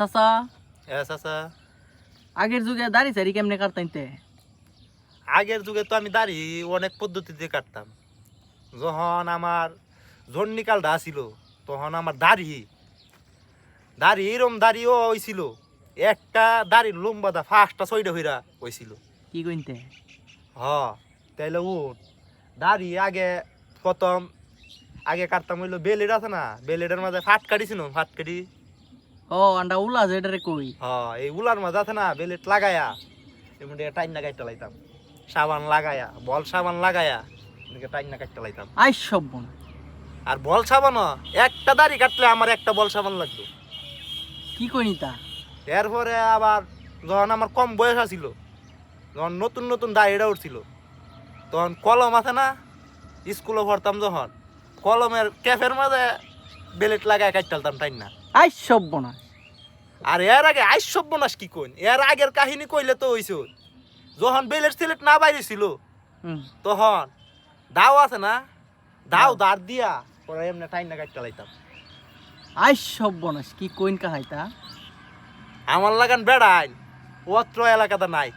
চাচা চাচা আগের যুগে দাড়ি চারি কেমনে কাটতাইতে? আগের যুগে তো আমি দাড়ি অনেক পদ্ধতিতে কাটতাম। যখন আমার জন্নিকালটা আসিল তখন আমার দাড়ি এরম দাড়িও হয়েছিল। একটা দাড়ির লম্বাদা ফার্স্টটা ছয়টা হইরা হয়েছিল। কি কইতে? হ তাইলে দাড়ি প্রথম আগে কাটতাম হইলো বেলেট আছে না, বেলেটের মাঝে ফাটকাটি ছিল, ফাটকাটি। ও আন্ডা উলা যেটারে কই। এই উলার মাঝে আছে না, বেলেট লাগায়া এমনি টাইন না কাটতে লাইতাম। সাবান লাগায়া, বল সাবান লাগায়া টাইন না কাটতে লাইতাম। আই সব বোন। আর বল সাবান একটা দাড়ি কাটলে আমার একটা বল সাবান লাগতো। কি কইনি তা? এরপরে আবার যখন আমার কম বয়স আছিল, যখন নতুন নতুন দাড়িটা উঠছিল, তখন কলম আছে না, স্কুলে পড়তাম যখন, কলমের ক্যাফের মাঝে বেলেট লাগায় কাটতাম টাইন না। আই সব বোনা। আর এর আগে আইসব্যনাশ কি কইন, এর আগের কাহিনী কইলে তো হইছে। যখন বেলেট সিলেট না বাইরে ছিল তখন দাও আছে না, দাও দাঁড় দিয়া পরে এমনি টাইন না কাটতে লাইতাম। আই সব বোনাস কি কইন কাহাইতা? আমার লাগান বেড়াইন অত্র এলাকাতে নাই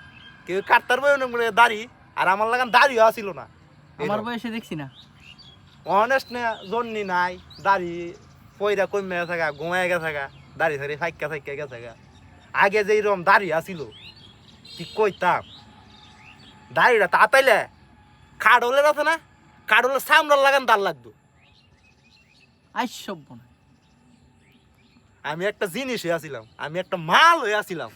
কেউ কাটতার বই দাড়ি, আর আমার লাগান দাড়িও আসিল না। আমার বয়সে দেখছি না। অনেস্ট না জন্নি নাই, দাড়ি পয়রা কমে থাকা, ঘুমায় গেছে থাকা, দাড়ি সারি ফাইকা ফাইকা গেছে থাকা। আগে যে এরকম দাড়ি আসিল কি কইতাম, দাড়িটা তাতাইলে কাঠলের আছে না, কাঠলের সামরার লাগান দাঁড় লাগতো। আই সব বোনা। আমি একটা জিনিস হয়ে আসিলাম, আমি একটা মাল হয়ে আসিলাম।